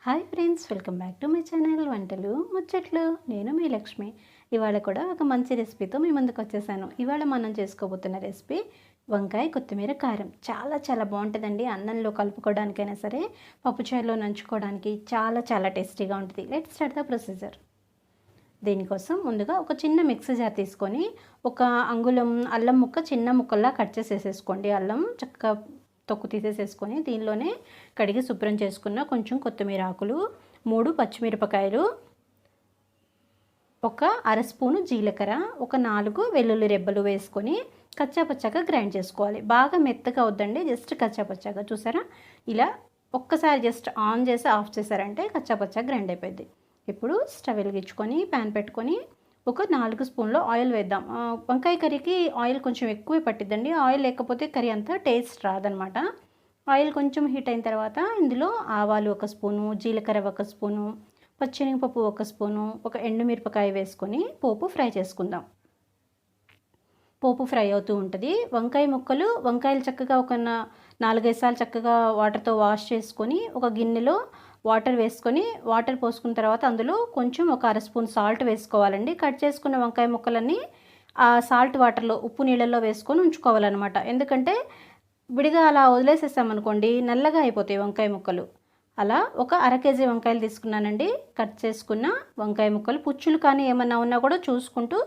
Hi friends, welcome back to my channel వంటలు ముచ్చట్లు. నేను మీ లక్ష్మి. ఇవాళ కూడా ఒక మంచి రెసిపీతో మీ ముందుకు వచ్చేసాను. ఇవాళ మనం చేసుకోబోతున్న రెసిపీ వంకాయ కొత్తిమీర కారం. చాలా చాలా బాగుంటుందండి. అన్నంలో కలుపుకోవడానికైనా సరే, పప్పుచారులో నంచుకోవడానికి చాలా చాలా టేస్టీగా ఉంటుంది. Let's start the procedure. దీనికోసం ముందుగా ఒక చిన్న మిక్సీ జార్ తీసుకొని ఒక అంగుళం అల్లం ముక్క చిన్న ముక్కల్లా కట్ చేసేసుకోండి. అల్లం చక్కగా తొక్కు తీసేసుకొని దీనిలోనే కడిగి శుభ్రం చేసుకున్న కొంచెం కొత్తిమీర ఆకులు, 3 పచ్చిమిరపకాయలు, ఒక అర స్పూను జీలకర్ర, ఒక 4 వెల్లుల్లి రెబ్బలు వేసుకొని కచ్చాపచ్చాగా గ్రైండ్ చేసుకోవాలి. బాగా మెత్తగా వద్దండి, జస్ట్ కచ్చాపచ్చాగా. చూసారా, ఇలా ఒక్కసారి జస్ట్ ఆన్ చేసి ఆఫ్ చేశారంటే కచ్చాపచ్చాగా గ్రైండ్ అయిపోయింది. ఇప్పుడు స్టవ్ వెలిగించుకొని ప్యాన్ పెట్టుకొని ఒక 4 స్పూన్లు ఆయిల్ వేద్దాం. వంకాయ కర్రీకి ఆయిల్ కొంచెం ఎక్కువే పట్టిద్దండి. ఆయిల్ లేకపోతే కర్రీ అంతా టేస్ట్ రాదనమాట. ఆయిల్ కొంచెం హీట్ అయిన తర్వాత ఇందులో ఆవాలు 1 స్పూను, జీలకర్ర 1 స్పూను, పచ్చెనగపప్పు 1 స్పూను, ఒక ఎండుమిరపకాయ వేసుకొని పోపు ఫ్రై చేసుకుందాం. పోపు ఫ్రై అవుతూ ఉంటుంది. వంకాయలు చక్కగా ఒక 4-5 సార్లు చక్కగా వాటర్తో వాష్ చేసుకొని ఒక గిన్నెలో వాటర్ వేసుకొని, వాటర్ పోసుకున్న తర్వాత అందులో కొంచెం ఒక అర స్పూన్ సాల్ట్ వేసుకోవాలండి. కట్ చేసుకున్న వంకాయ ముక్కలన్నీ ఆ సాల్ట్ వాటర్లో, ఉప్పు నీళ్ళల్లో వేసుకొని ఉంచుకోవాలన్నమాట. ఎందుకంటే విడిగా అలా వదిలేసేసామనుకోండి నల్లగా అయిపోతాయి వంకాయ ముక్కలు. అలా ఒక అర కేజీ వంకాయలు తీసుకున్నానండి. కట్ చేసుకున్న వంకాయ ముక్కలు పుచ్చులు కానీ ఏమన్నా ఉన్నా కూడా చూసుకుంటూ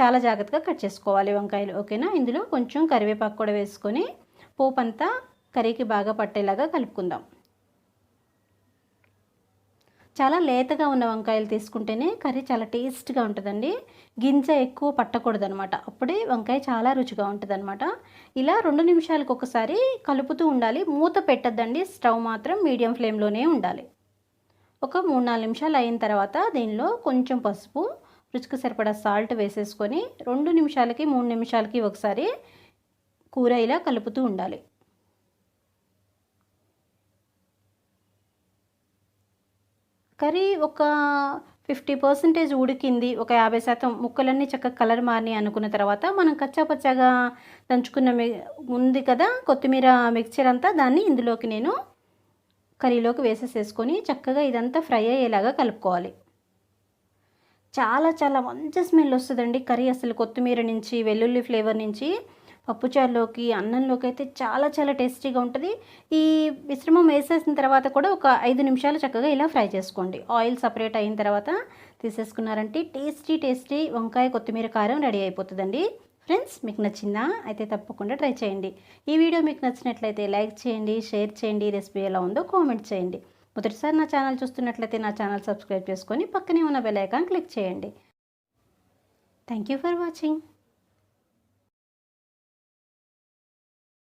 చాలా జాగ్రత్తగా కట్ చేసుకోవాలి వంకాయలు. ఓకేనా. ఇందులో కొంచెం కరివేపాకు కూడా వేసుకొని పోపు అంతా కర్రీకి బాగా పట్టేలాగా కలుపుకుందాం. చాలా లేతగా ఉన్న వంకాయలు తీసుకుంటేనే కర్రీ చాలా టేస్ట్గా ఉంటుందండి. గింజ ఎక్కువ పట్టకూడదు అనమాట. అప్పుడే వంకాయ చాలా రుచిగా ఉంటుంది అనమాట. ఇలా 2 నిమిషాలకు ఒకసారి కలుపుతూ ఉండాలి. మూత పెట్టద్దండి. స్టవ్ మాత్రం మీడియం ఫ్లేమ్లోనే ఉండాలి. ఒక 3-4 నిమిషాలు అయిన తర్వాత దీనిలో కొంచెం పసుపు, రుచికి సరిపడా సాల్ట్ వేసేసుకొని 2 నిమిషాలకి 3 నిమిషాలకి ఒకసారి కూర ఇలా కలుపుతూ ఉండాలి. కర్రీ ఒక 50% ఉడికింది, ఒక 50% ముక్కలన్నీ చక్కగా కలర్ మారినాయి అనుకున్న తర్వాత మనం కచ్చాపచ్చాగా దంచుకున్న ఉంది కదా కొత్తిమీర మిక్చర్ అంతా, దాన్ని ఇందులోకి నేను కర్రీలోకి వేసేసేసుకొని చక్కగా ఇదంతా ఫ్రై అయ్యేలాగా కలుపుకోవాలి. చాలా చాలా మంచి స్మెల్ వస్తుందండి కర్రీ అసలు. కొత్తిమీర నుంచి, వెల్లుల్లి ఫ్లేవర్ నుంచి పప్పుచారులోకి, అన్నంలోకి అయితే చాలా చాలా టేస్టీగా ఉంటుంది. ఈ మిశ్రమం వేసేసిన తర్వాత కూడా ఒక 5 నిమిషాలు చక్కగా ఇలా ఫ్రై చేసుకోండి. ఆయిల్ సపరేట్ అయిన తర్వాత తీసేసుకున్నారంటే టేస్టీ వంకాయ కొత్తిమీర కారం రెడీ అయిపోతుందండి. ఫ్రెండ్స్, మీకు నచ్చిందా? అయితే తప్పకుండా ట్రై చేయండి. ఈ వీడియో మీకు నచ్చినట్లయితే లైక్ చేయండి, షేర్ చేయండి. రెసిపీ ఎలా ఉందో కామెంట్ చేయండి. మొదటిసారి నా ఛానల్ చూస్తున్నట్లయితే నా ఛానల్ సబ్స్క్రైబ్ చేసుకొని పక్కనే ఉన్న బెల్ ఐకాన్ క్లిక్ చేయండి. Thank you for watching.